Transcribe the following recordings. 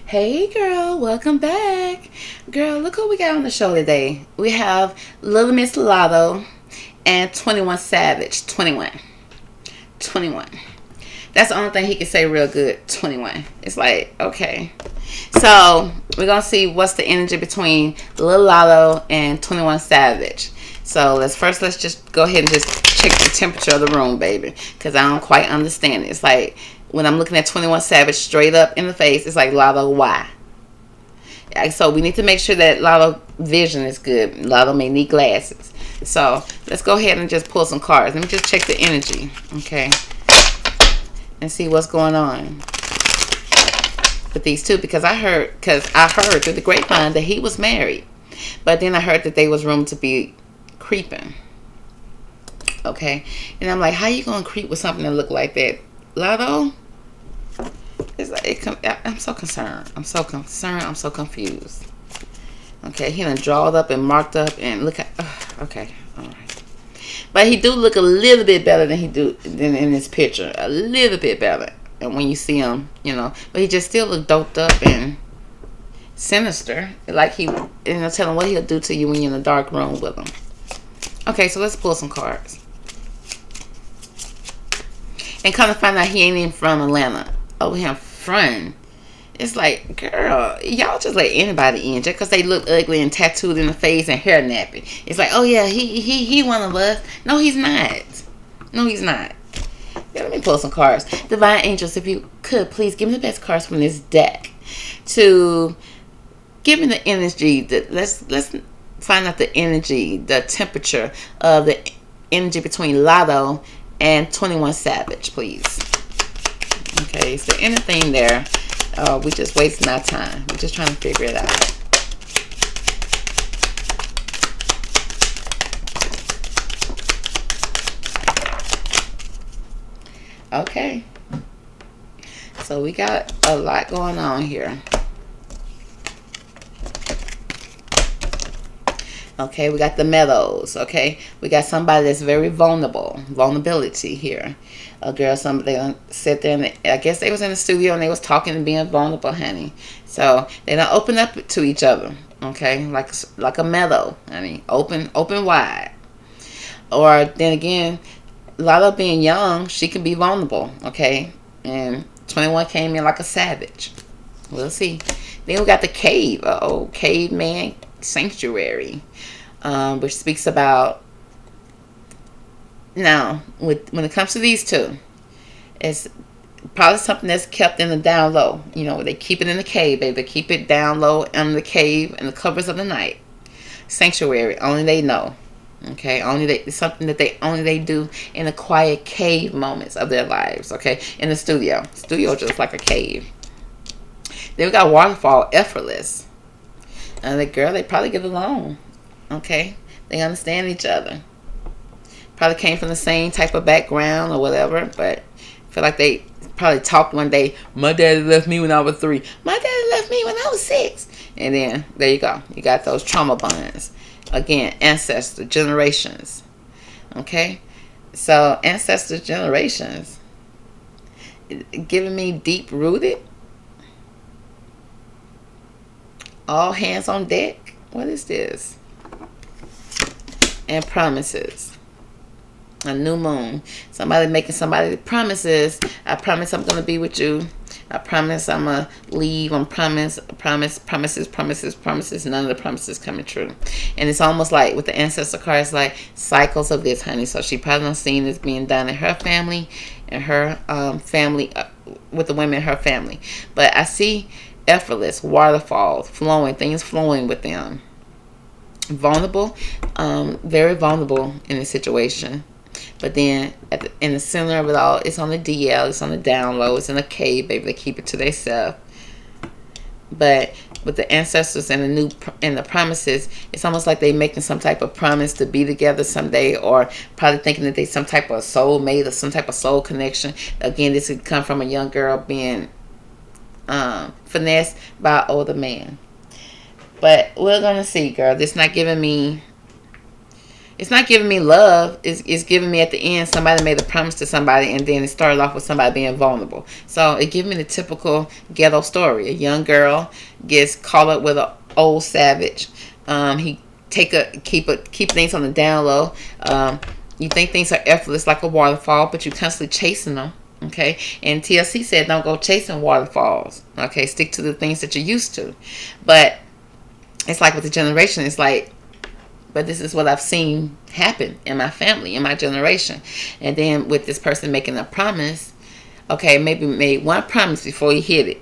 Hey girl, welcome back. Girl, look who we got on the show today. We have Little Miss Latto and 21 Savage. 21. 21. That's the only thing he can say real good. 21. It's like, okay. So, we're going to see what's the energy between Little Latto and 21 Savage. So, let's just go ahead and just check the temperature of the room, baby. Because I don't quite understand it. It's like, when I'm looking at 21 Savage straight up in the face, it's like, Latto, why? So we need to make sure that Latto vision is good. Latto may need glasses. So let's go ahead and just pull some cards. Let me just check the energy, okay, and see what's going on with these two. Because I heard through the grapevine that he was married, but then I heard that they was rumored to be creeping. Okay, and I'm like, how you gonna creep with something that look like that, Latto? It's like I'm so concerned. I'm so concerned. I'm so confused. Okay, he done drawed up and marked up and look at. Okay, all right. But he do look a little bit better than than in this picture. A little bit better. And when you see him, but he just still look doped up and sinister. Like tell him what he'll do to you when you're in a dark room with him. Okay, so let's pull some cards. And kind of find out he ain't even from Atlanta. Over him front. It's like, girl, y'all just let anybody in just because they look ugly and tattooed in the face and hair nappy. It's like, oh yeah, he one of us. No, he's not. No, he's not. Yeah, let me pull some cards. Divine Angels, if you could, please give me the best cards from this deck to give me the energy. Let's find out the energy, the temperature of the energy between Latto and 21 Savage, please. Okay, is there anything there? We just wasting our time. We're just trying to figure it out. Okay. So we got a lot going on here. Okay, we got the meadows. Okay, we got somebody that's very vulnerability here. A girl, somebody sit there and I guess they was in the studio and they was talking and being vulnerable, honey. So they don't open up to each other. Okay, like a meadow, honey, open wide. Or then again, Latto being young, she can be vulnerable. Okay, and 21 came in like a savage. We'll see. Then we got the cave, caveman sanctuary, which speaks about now when it comes to these two, it's probably something that's kept in the down low. They keep it in the cave, baby. They keep it down low in the cave in the covers of the night. Sanctuary, only they know. Okay, it's something that they do in the quiet cave moments of their lives. Okay, in the studio just like a cave. Then we got waterfall, effortless. And the girl, they probably get along. Okay, they understand each other. Probably came from the same type of background or whatever, but I feel like they probably talked one day. My daddy left me when I was 3. My daddy left me when I was 6. And then there you go. You got those trauma bonds. Again, ancestor generations. Okay, so ancestor generations giving me deep rooted. All hands on deck. What is this? And promises. A new moon. Somebody making somebody promises. I promise I'm going to be with you. I promise I'm going to leave. Promises. None of the promises coming true. And it's almost like with the ancestor cards, like cycles of this, honey. So she probably not seen this being done in her family and her family, with the women in her family. But I see effortless, waterfalls, flowing, things flowing with them. Vulnerable, very vulnerable in this situation. But then in the center of it all, it's on the DL, it's on the down low, it's in a cave, baby. They keep it to themselves. But with the ancestors and the promises, it's almost like they making some type of promise to be together someday, or probably thinking that they some type of soulmate or some type of soul connection. Again, this could come from a young girl being finessed by an older man. But we're gonna see, girl. This not giving me It's not giving me love. It's giving me at the end somebody made a promise to somebody, and then it started off with somebody being vulnerable. So it gives me the typical ghetto story. A young girl gets caught up with an old savage. He keep things on the down low. You think things are effortless like a waterfall, but you're constantly chasing them. Okay, and TLC said don't go chasing waterfalls. Okay, stick to the things that you're used to. But it's like with the generation, it's like, but this is what I've seen happen in my family, in my generation. And then with this person making a promise, okay, maybe made one promise before he hit it.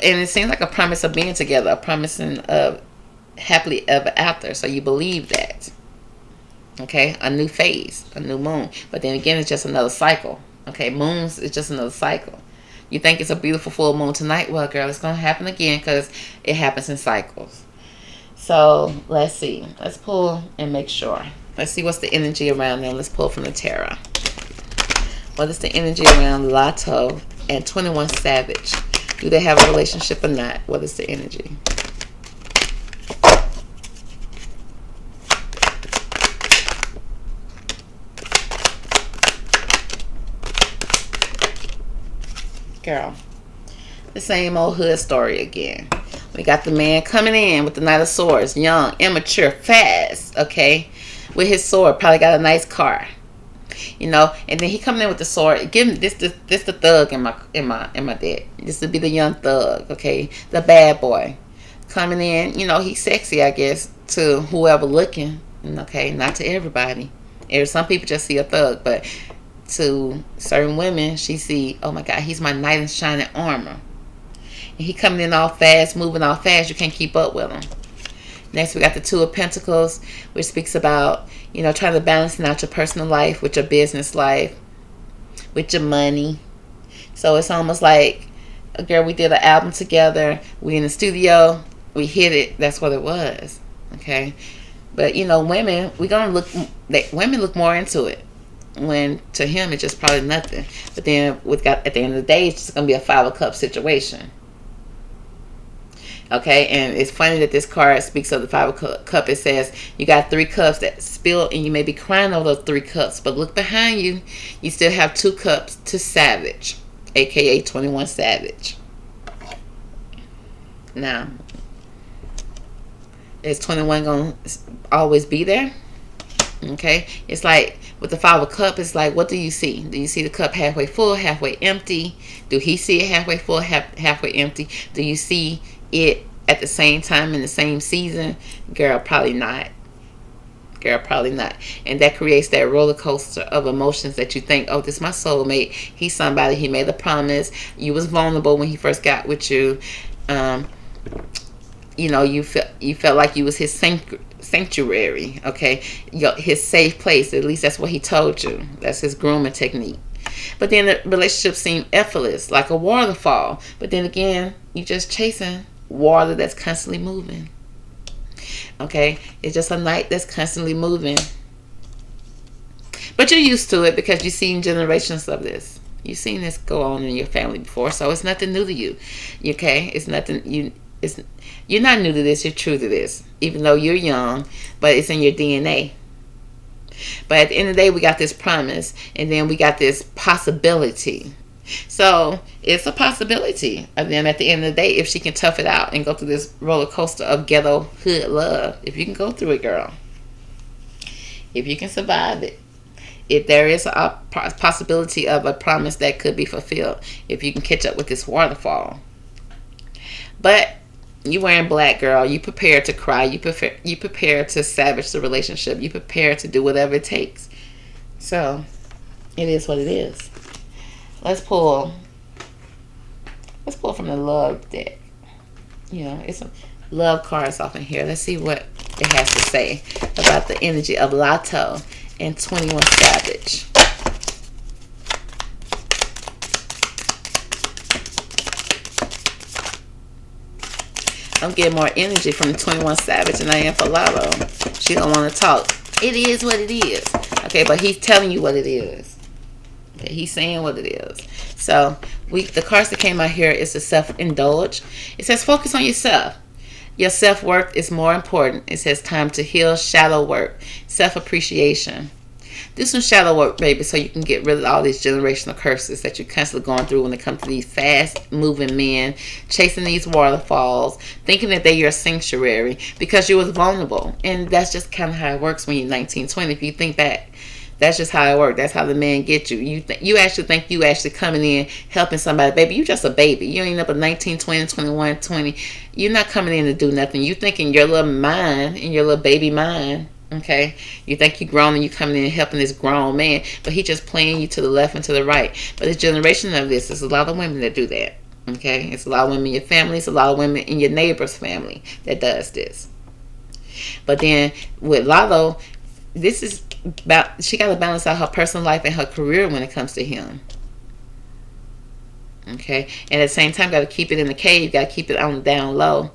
And it seems like a promise of being together, a promising of happily ever after. So you believe that. Okay, a new phase, a new moon. But then again, it's just another cycle. Okay, moons is just another cycle. You think it's a beautiful full moon tonight? Well, girl, it's going to happen again because it happens in cycles. So, let's see. Let's pull and make sure. Let's see what's the energy around them. Let's pull from the tarot. What is the energy around Latto and 21 Savage? Do they have a relationship or not? What is the energy? Girl, the same old hood story again. We got the man coming in with the Knight of Swords, young, immature, fast, okay, with his sword, probably got a nice car, you know, and then he coming in with the sword. Give him this the thug in my deck. This would be the young thug, okay, the bad boy coming in. You know, he's sexy, I guess, to whoever looking, okay, not to everybody. Some people just see a thug, but to certain women, she see, oh my God, he's my knight in shining armor. And he coming in all fast, moving all fast. You can't keep up with him. Next, we got the Two of Pentacles, which speaks about, you know, trying to balance out your personal life with your business life, with your money. So it's almost like, girl, we did an album together. We in the studio. We hit it. That's what it was. Okay. But, you know, women, women look more into it. When to him it's just probably nothing. But then at the end of the day, it's just gonna be a 5 of Cups situation. Okay, and it's funny that this card speaks of the 5 of Cups. It says you got 3 cups that spill, and you may be crying over those 3 cups. But look behind you, you still have 2 cups to Savage, aka 21 Savage. Now, is 21 gonna always be there? Okay, it's like with the 5 of Cups, it's like, what do you see? Do you see the cup halfway full, halfway empty? Do he see it halfway full, halfway empty? Do you see it at the same time in the same season? Girl, probably not. Girl, probably not. And that creates that roller coaster of emotions that you think, oh, this is my soulmate. He's somebody. He made a promise. You was vulnerable when he first got with you. You know, you felt like you was his sanctuary, okay, his safe place. At least that's what he told you. That's his grooming technique. But then the relationship seemed effortless, like a waterfall. But then again, you just chasing water that's constantly moving. Okay, it's just a night that's constantly moving. But you're used to it because you've seen generations of this. You've seen this go on in your family before, so it's nothing new to you. Okay, it's nothing you're not new to this, you're true to this, even though you're young, but it's in your DNA. But at the end of the day, we got this promise, and then we got this possibility. So it's a possibility of them at the end of the day, if she can tough it out and go through this roller coaster of ghetto hood love. If you can go through it, girl, if you can survive it, if there is a possibility of a promise that could be fulfilled, if you can catch up with this waterfall. But you wearing black, girl. You prepared to cry. You prepared to savage the relationship. You prepared to do whatever it takes. So it is what it is. Let's pull from the love deck. You know, it's some love cards off in here. Let's see what it has to say about the energy of Latto and 21 Savage. I'm getting more energy from 21 Savage than I am for Latto. She don't want to talk. It is what it is. Okay, but he's telling you what it is. Okay, he's saying what it is. So the cards that came out here is the self-indulge. It says focus on yourself. Your self-worth is more important. It says time to heal shadow work, self-appreciation. Do some shadow work, baby, so you can get rid of all these generational curses that you're constantly going through when it comes to these fast-moving men, chasing these waterfalls, thinking that they're your sanctuary because you was vulnerable. And that's just kind of how it works when you're 19, 20. If you think back, that's just how it works. That's how the man gets you. You actually think you actually coming in, helping somebody. Baby, you just a baby. You ain't up at 19, 20, 21, 20. You're not coming in to do nothing. You think in your little mind, in your little baby mind, okay, you think you grown and you coming in and helping this grown man, but he just playing you to the left and to the right. But the generation of this, there's a lot of women that do that. Okay, it's a lot of women in your family, it's a lot of women in your neighbor's family that does this. But then with Latto, this is about, she got to balance out her personal life and her career when it comes to him. Okay, and at the same time, got to keep it in the cave, got to keep it on the down low.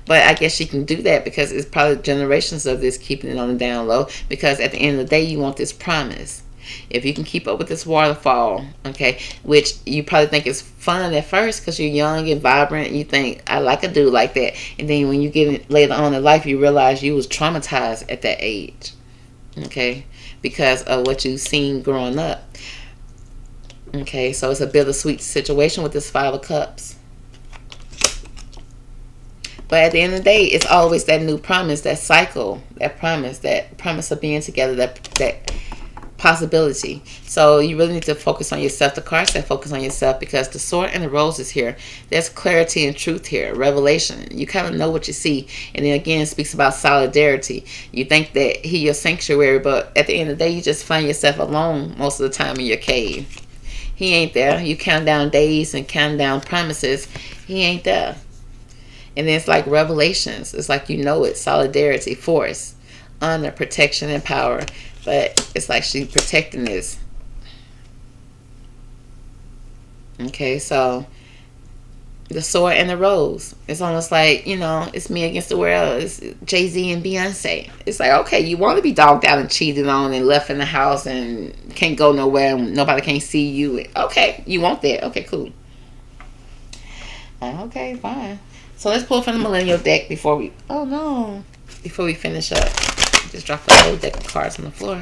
But I guess she can do that because it's probably generations of this keeping it on the down low. Because at the end of the day, you want this promise. If you can keep up with this waterfall, okay, which you probably think is fun at first because you're young and vibrant, and you think, I like a dude like that. And then when you get it later on in life, you realize you was traumatized at that age, okay, because of what you've seen growing up. Okay, so it's a bittersweet situation with this Five of Cups. But at the end of the day, it's always that new promise, that cycle, that promise of being together, that possibility. So you really need to focus on yourself. The card said focus on yourself because the Sword and the Rose is here. There's clarity and truth here, revelation. You kind of know what you see. And then again, it speaks about solidarity. You think that he your sanctuary, but at the end of the day, you just find yourself alone most of the time in your cave. He ain't there. You count down days and count down promises. He ain't there. And then it's like revelations. It's like you know it. Solidarity, force, honor, protection, and power. But it's like she's protecting this. Okay, so the Sword and the Rose. It's almost like, you know, it's me against the world. It's Jay-Z and Beyonce. It's like, okay, you want to be dogged out and cheated on and left in the house and can't go nowhere and nobody can't see you. Okay, you want that. Okay, cool. Okay, fine. So let's pull from the Millennial deck before we finish up. Just drop a whole deck of cards on the floor.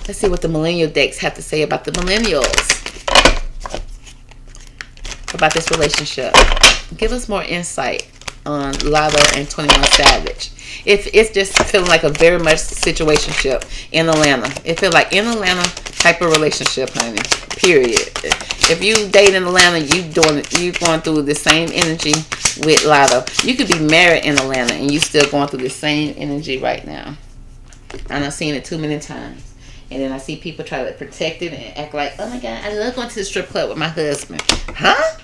Let's see what the Millennial decks have to say about the Millennials. About this relationship. Give us more insight on Latto and 21 Savage. If it's just feeling like a very much situationship in Atlanta. It feels like in Atlanta type of relationship, honey. Period. If you date in Atlanta, you going through the same energy with Latto. You could be married in Atlanta and you still going through the same energy right now. And I've seen it too many times. And then I see people try to protect it and act like, oh my God, I love going to the strip club with my husband. Huh?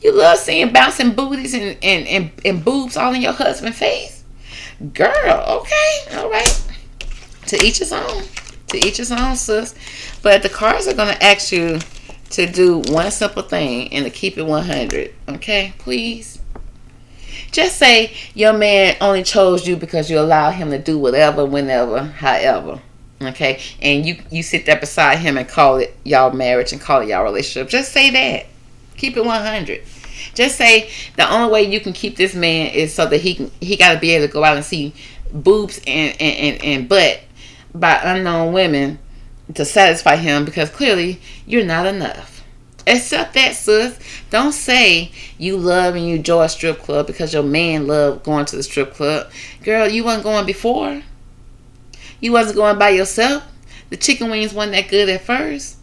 You love seeing bouncing booties and boobs all in your husband's face? Girl, okay, all right. To each his own. To each his own, sis. But the cards are going to ask you to do one simple thing and to keep it 100. Okay, please. Just say your man only chose you because you allowed him to do whatever, whenever, however. Okay, and you sit there beside him and call it y'all marriage and call it y'all relationship. Just say that. Keep it 100. Just say the only way you can keep this man is so that he got to be able to go out and see boobs and butt by unknown women to satisfy him because clearly you're not enough. Accept that, sis. Don't say you love and you enjoy a strip club because your man loved going to the strip club. Girl, you wasn't going before. You wasn't going by yourself. The chicken wings wasn't that good at first.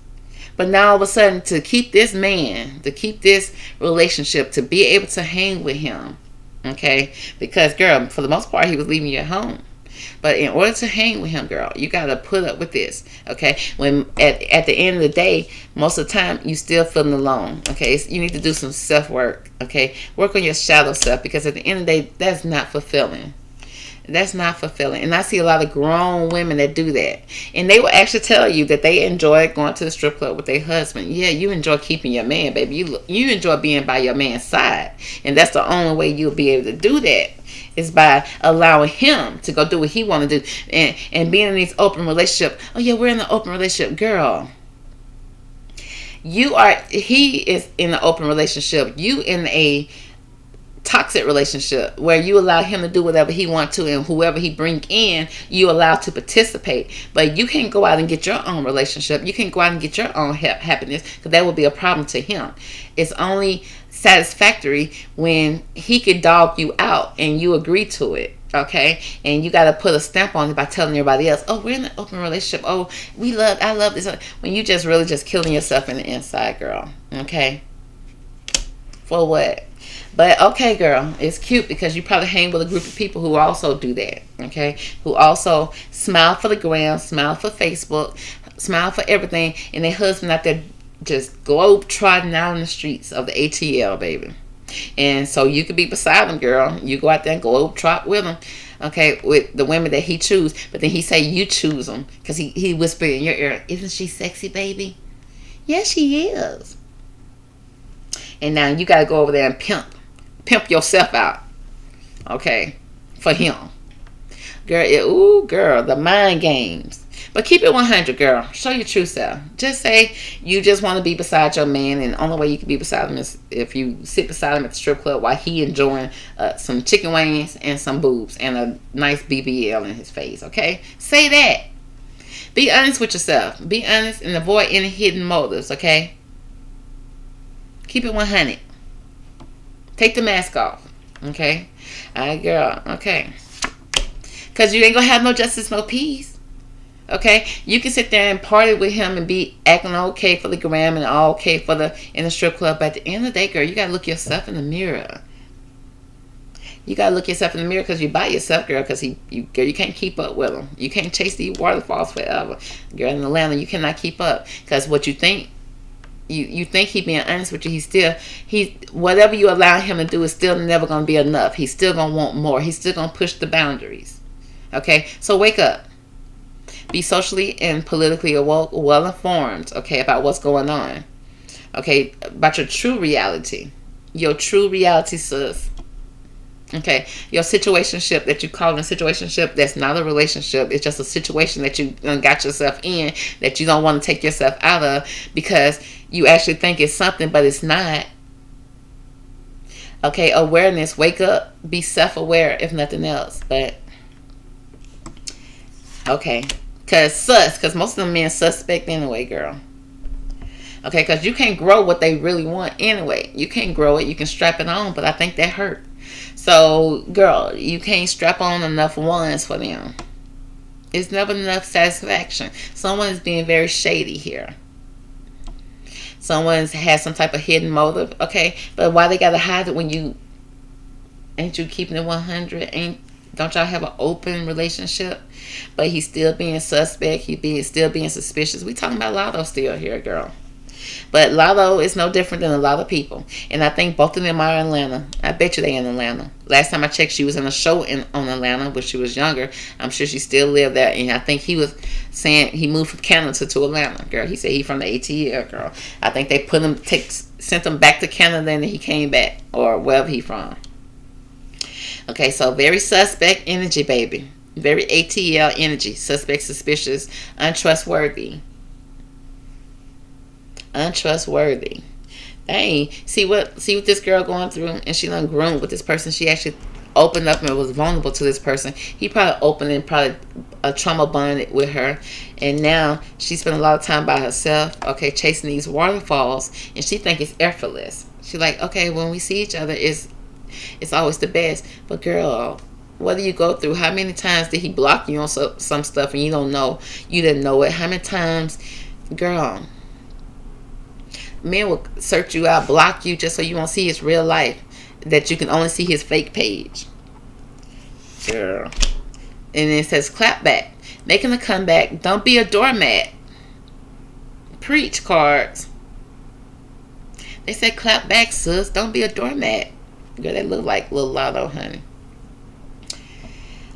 But now all of a sudden, to keep this man, to keep this relationship, to be able to hang with him, okay? Because, girl, for the most part, he was leaving you at home. But in order to hang with him, girl, you got to put up with this, okay? When at the end of the day, most of the time, you still feeling alone, okay? So you need to do some self-work, okay? Work on your shadow self because at the end of the day, that's not fulfilling. That's not fulfilling. And I see a lot of grown women that do that. And they will actually tell you that they enjoy going to the strip club with their husband. Yeah, you enjoy keeping your man, baby. You enjoy being by your man's side. And that's the only way you'll be able to do that is by allowing him to go do what he want to do. And being in these open relationship. Oh, yeah, we're in an open relationship. Girl, he is in an open relationship. You in a toxic relationship where you allow him to do whatever he wants to, and whoever he bring in, you allow to participate. But you can't go out and get your own relationship. You can't go out and get your own happiness, because that would be a problem to him. It's only satisfactory when he could dog you out and you agree to it. Okay, and you got to put a stamp on it by telling everybody else, oh, we're in an open relationship, oh, I love this, when you just really just killing yourself in the inside, girl. Okay, for what? But okay, girl, it's cute because you probably hang with a group of people who also do that. Okay, who also smile for the gram, smile for Facebook, smile for everything, and their husband out there just globe trotting out in the streets of the ATL, baby. And so you could be beside him, girl. You go out there and globe trot with him, okay, with the women that he choose. But then he say you choose them because he whispered in your ear, isn't she sexy, baby? Yes, she is. And now you got to go over there and pimp yourself out, okay, for him. Girl, girl, the mind games. But keep it 100, girl. Show your true self. Just say you just want to be beside your man, and the only way you can be beside him is if you sit beside him at the strip club while he enjoying some chicken wings and some boobs and a nice BBL in his face, okay? Say that. Be honest with yourself. Be honest and avoid any hidden motives, okay? Keep it 100. Take the mask off, okay? All right, girl, okay. Because you ain't going to have no justice, no peace. Okay, you can sit there and party with him and be acting okay for the gram and all okay in the strip club. But at the end of the day, girl, you gotta look yourself in the mirror. You gotta look yourself in the mirror because you by yourself, girl. Because girl, you can't keep up with him. You can't chase these waterfalls forever, girl. In Atlanta, you cannot keep up because what you think. You think he being honest with you. Whatever you allow him to do is still never gonna be enough. He's still gonna want more. He's still gonna push the boundaries. Okay, so wake up. Be socially and politically well informed, okay, about what's going on. Okay, about your true reality. Your true reality, sis. Okay, your situationship that you call a situationship, that's not a relationship. It's just a situation that you got yourself in that you don't want to take yourself out of because you actually think it's something, but it's not. Okay, awareness, wake up, be self-aware if nothing else. But, okay. Because most of them men suspect anyway, girl. Okay, because you can't grow what they really want anyway. You can't grow it. You can strap it on, but I think that hurt. So, girl, you can't strap on enough ones for them. It's never enough satisfaction. Someone is being very shady here. Someone has some type of hidden motive, okay? But why they got to hide it when you... Ain't you keeping it 100? Don't y'all have an open relationship? But he's still being suspect. Still being suspicious. We talking about Latto still here, girl. But Latto is no different than a lot of people. And I think both of them are in Atlanta. I bet you they in Atlanta. Last time I checked, she was in a show on Atlanta when she was younger. I'm sure she still lived there. And I think he was saying he moved from Canada to Atlanta, girl. He said he from the ATL, girl. I think they sent him back to Canada and then he came back. Or wherever he from. Okay, so very suspect energy, baby. Very ATL energy. Suspect, suspicious, untrustworthy. Untrustworthy. Dang. See what this girl going through, and she done grown with this person. She actually opened up and was vulnerable to this person. He probably opened and probably a trauma bonded with her, and now she spent a lot of time by herself. Okay, chasing these waterfalls, and she think it's effortless. She like, okay, when we see each other, it's always the best. But girl, what do you go through? How many times did he block you on some stuff and you don't know? You didn't know it. How many times, girl? Men will search you out, block you just so you won't see his real life. That you can only see his fake page. Girl. And it says clap back. Making a comeback. Don't be a doormat. Preach, cards. They said clap back, sis. Don't be a doormat. Girl, they look like little Latto, honey.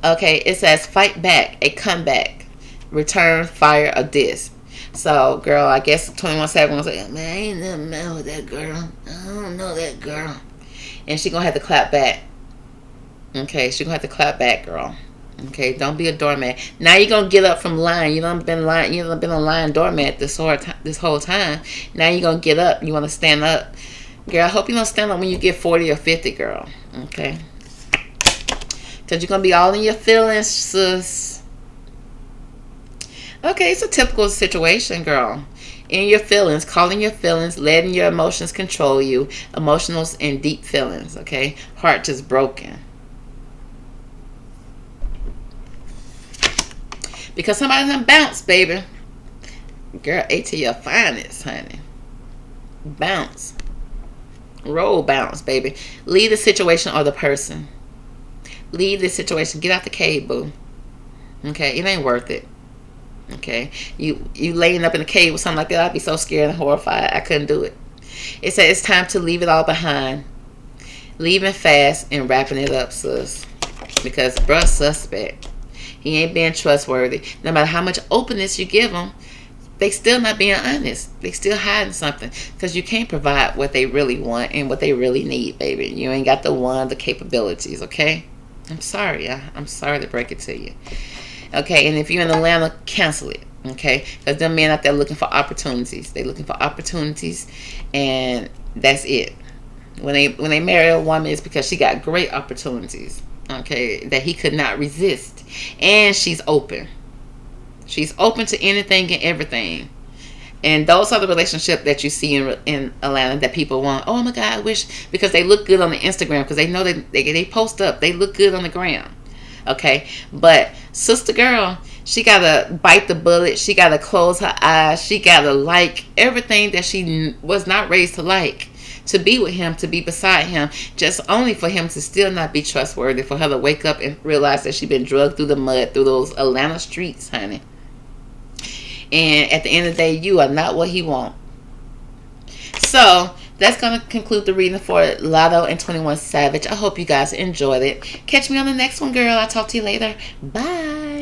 Okay, it says fight back, a comeback, return, fire, a diss. So, girl, I guess 21 Savage was like, man, I ain't nothing mad with that girl. I don't know that girl. And she gonna have to clap back. Okay, she gonna have to clap back, girl. Okay, don't be a doormat. Now you gonna get up from lying. You done been lying. You done been a lying doormat this whole time. Now you gonna get up. You wanna stand up Girl, I hope you don't stand up when you get 40 or 50, girl. Okay? Because you're going to be all in your feelings, sis. Okay, it's a typical situation, girl. In your feelings, calling your feelings, letting your emotions control you. Emotionals and deep feelings, okay? Heart just broken. Because somebody done bounce, baby. Girl, A to your finest, honey. Bounce. Roll bounce, baby. Leave the situation or the person. Leave the situation. Get out the cave, boo. Okay? It ain't worth it. Okay? You laying up in a cave with something like that, I'd be so scared and horrified. I couldn't do it. It said it's time to leave it all behind. Leaving fast and wrapping it up, sis. Because bruh suspect. He ain't being trustworthy. No matter how much openness you give them, they still not being honest. They still hiding something. Because you can't provide what they really want and what they really need, baby. You ain't got the capabilities, okay? I'm sorry. I'm sorry to break it to you. Okay, and if you're in Atlanta, cancel it. Okay? Because them men out there looking for opportunities. They looking for opportunities, and that's it. When they marry a woman, it's because she got great opportunities. Okay, that he could not resist. And she's open. She's open to anything and everything. And those are the relationships that you see in Atlanta that people want. Oh my God, I wish, because they look good on the Instagram, because they know they post up. They look good on the gram. Okay, but sister girl, she gotta bite the bullet. She gotta close her eyes. She gotta like everything that she was not raised to like. To be with him, to be beside him, just only for him to still not be trustworthy, for her to wake up and realize that she's been drugged through the mud, through those Atlanta streets, honey. And at the end of the day, you are not what he wants. So, that's going to conclude the reading for Latto and 21 Savage. I hope you guys enjoyed it. Catch me on the next one, girl. I'll talk to you later. Bye.